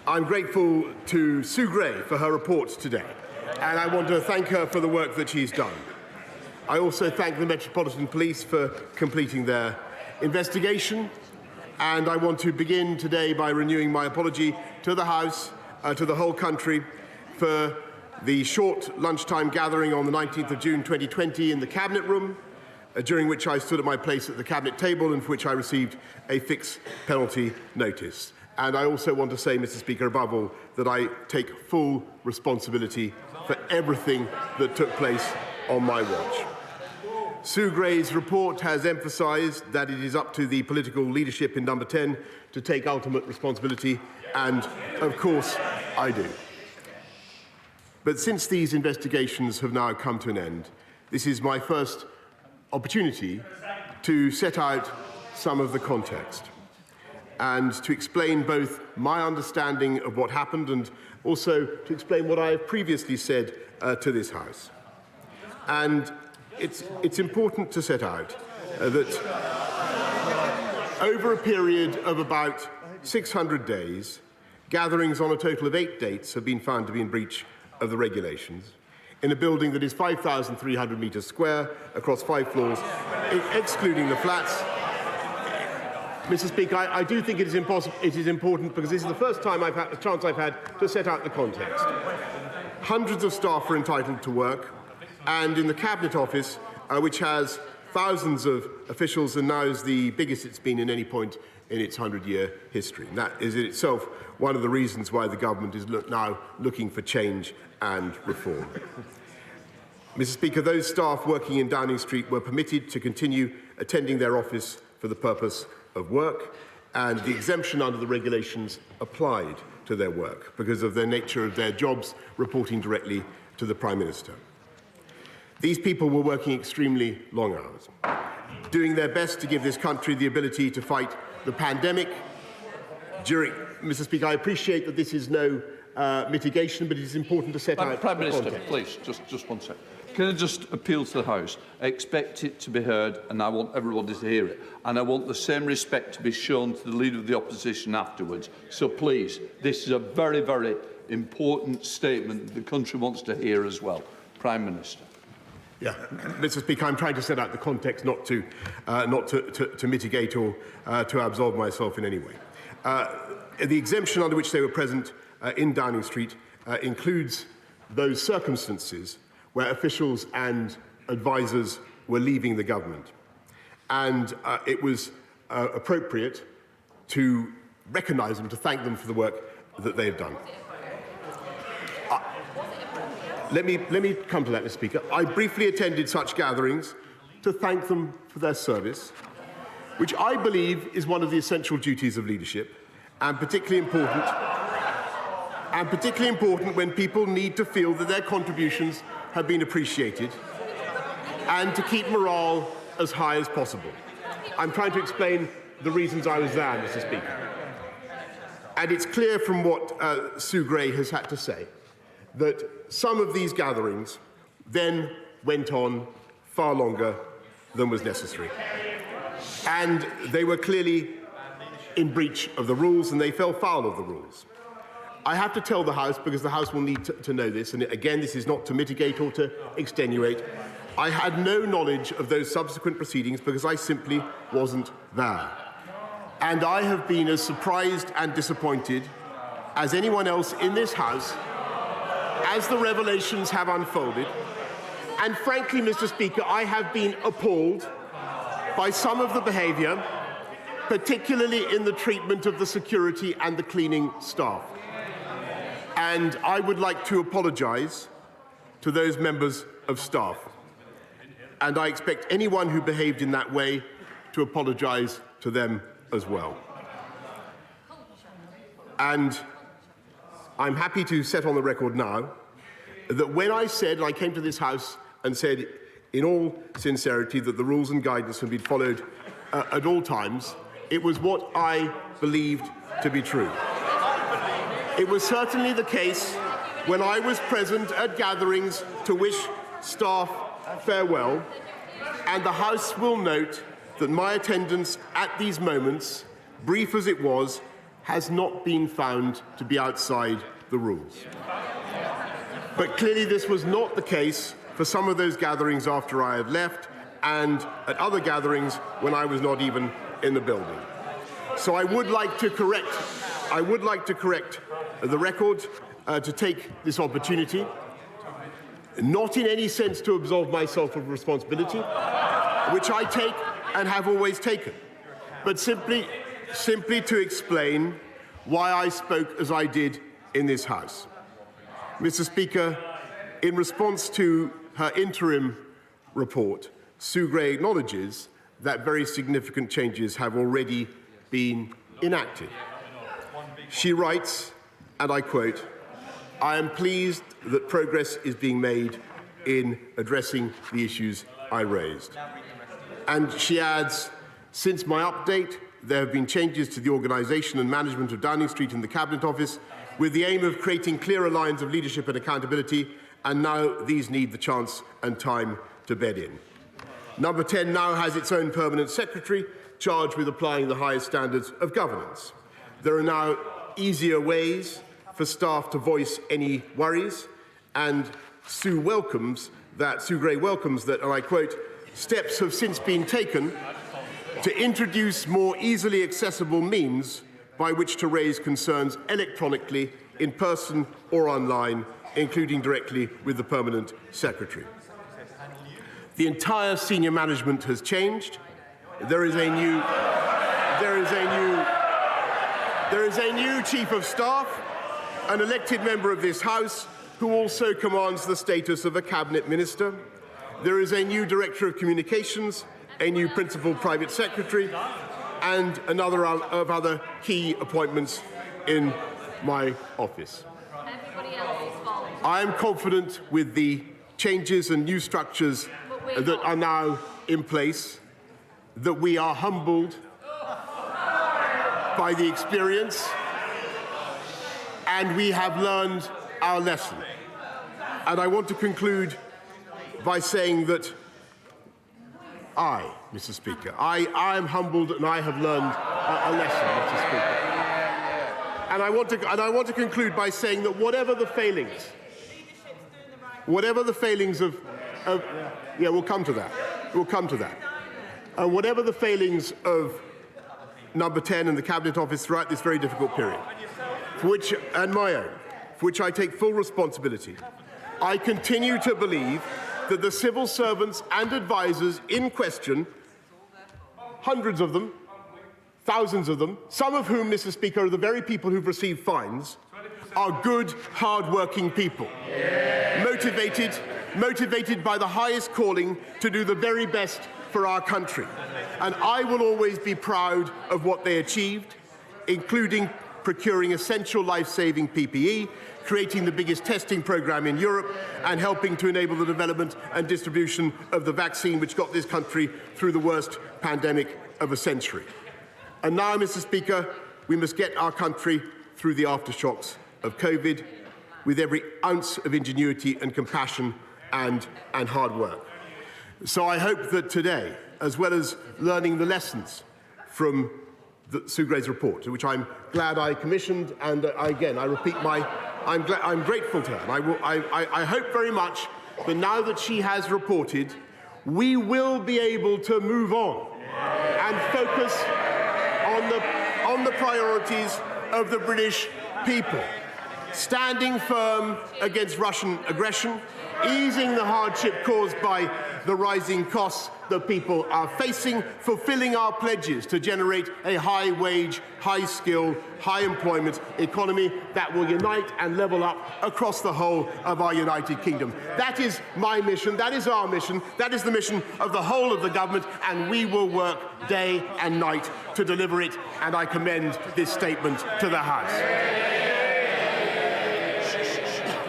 I'm grateful to Sue Gray for her report today, and I want to thank her for the work that she's done. I also thank the Metropolitan Police for completing their investigation, and I want to begin today by renewing my apology to the House, to the whole country, for the short lunchtime gathering on the 19th of June 2020 in the Cabinet Room, during which I stood at my place at the Cabinet table and for which I received a fixed penalty notice. And I also want to say, Mr. Speaker, above all, that I take full responsibility for everything that took place on my watch. Sue Gray's report has emphasised that it is up to the political leadership in Number 10 to take ultimate responsibility, and of course I do. But since these investigations have now come to an end, this is my first opportunity to set out some of the context and to explain both my understanding of what happened and also to explain what I have previously said to this House. And it's important to set out that over a period of about 600 days, gatherings on a total of 8 dates have been found to be in breach of the regulations in a building that is 5,300 metres square across 5 floors, excluding the flats. Mr. Speaker, I do think it is important because this is the first time I've had a chance I've had to set out the context. Hundreds of staff are entitled to work, and in the Cabinet Office, which has thousands of officials and now is the biggest it's been in any point in its 100-year history. And that is in itself one of the reasons why the government is now looking for change and reform. Mr. Speaker, those staff working in Downing Street were permitted to continue attending their office for the purpose of work, and the exemption under the regulations applied to their work because of the nature of their jobs reporting directly to the Prime Minister. These people were working extremely long hours, doing their best to give this country the ability to fight the pandemic. Mr. Speaker, I appreciate that this is no mitigation, but it is important to set out Prime Minister, context. please, just one second. Can I just appeal to the House? I expect it to be heard, and I want everybody to hear it. And I want the same respect to be shown to the Leader of the Opposition afterwards. So please, this is a very, very important statement that the country wants to hear as well. Prime Minister. Yeah, Mr. Speaker, I'm trying to set out the context, not to mitigate or to absolve myself in any way. The exemption under which they were present in Downing Street includes those circumstances where officials and advisers were leaving the government. And it was appropriate to recognise them, to thank them for the work that they have done. Let me come to that, Mr. Speaker. I briefly attended such gatherings to thank them for their service, which I believe is one of the essential duties of leadership, and particularly important when people need to feel that their contributions have been appreciated and to keep morale as high as possible. I'm trying to explain the reasons I was there, Mr. Speaker. And it's clear from what Sue Gray has had to say that some of these gatherings then went on far longer than was necessary. And they were clearly in breach of the rules, and they fell foul of the rules. I have to tell the House, because the House will need to know this, and again, this is not to mitigate or to extenuate, I had no knowledge of those subsequent proceedings because I simply wasn't there. And I have been as surprised and disappointed as anyone else in this House as the revelations have unfolded. And frankly, Mr. Speaker, I have been appalled by some of the behaviour, particularly in the treatment of the security and the cleaning staff. And I would like to apologise to those members of staff. And I expect anyone who behaved in that way to apologise to them as well. And I'm happy to set on the record now that when I came to this House and said in all sincerity that the rules and guidance had been followed at all times, it was what I believed to be true. It was certainly the case when I was present at gatherings to wish staff farewell, and the House will note that my attendance at these moments, brief as it was has not been found to be outside the rules. But clearly this was not the case for some of those gatherings after I had left and at other gatherings when I was not even in the building. So I would like to correct the record, to take this opportunity, not in any sense to absolve myself of responsibility, which I take and have always taken, but simply to explain why I spoke as I did in this House. Mr. Speaker, in response to her interim report, Sue Gray acknowledges that very significant changes have already been enacted. She writes, and I quote, "I am pleased that progress is being made in addressing the issues I raised." And she adds, "Since my update, there have been changes to the organisation and management of Downing Street and the Cabinet Office with the aim of creating clearer lines of leadership and accountability, and now these need the chance and time to bed in." Number 10 now has its own permanent secretary charged with applying the highest standards of governance. There are now easier ways for staff to voice any worries, and Sue Gray welcomes that, and I quote, "Steps have since been taken to introduce more easily accessible means by which to raise concerns electronically, in person or online, including directly with the permanent secretary." The entire senior management has changed. There is a new chief of staff, an elected member of this House, who also commands the status of a cabinet minister. There is a new director of communications, a new principal private secretary, and another of other key appointments in my office. I am confident with the changes and new structures that are now in place, that we are humbled by the experience, and we have learned our lesson. And I want to conclude by saying that Mr. Speaker, I am humbled and I have learned a lesson, Mr. Speaker. And I want to conclude by saying that whatever the failings of we'll come to that. And whatever the failings of Number 10 and the Cabinet Office throughout this very difficult period, for which I take full responsibility, I continue to believe that the civil servants and advisers in question, hundreds of them, thousands of them, some of whom, Mr. Speaker, are the very people who've received fines, are good, hard-working people, motivated by the highest calling to do the very best for our country. And I will always be proud of what they achieved, including procuring essential life-saving PPE, creating the biggest testing program in Europe, and helping to enable the development and distribution of the vaccine which got this country through the worst pandemic of a century. And now, Mr. Speaker, we must get our country through the aftershocks of COVID with every ounce of ingenuity and compassion and hard work. So I hope that today, as well as learning the lessons from Sue Gray's report, which I'm glad I commissioned, and I repeat I'm grateful to her. And I hope very much that now that she has reported, we will be able to move on and focus on the priorities of the British people, standing firm against Russian aggression, easing the hardship caused by the rising costs that people are facing, fulfilling our pledges to generate a high-wage, high-skill, high-employment economy that will unite and level up across the whole of our United Kingdom. That is my mission, that is our mission, that is the mission of the whole of the government, and we will work day and night to deliver it, and I commend this statement to the House.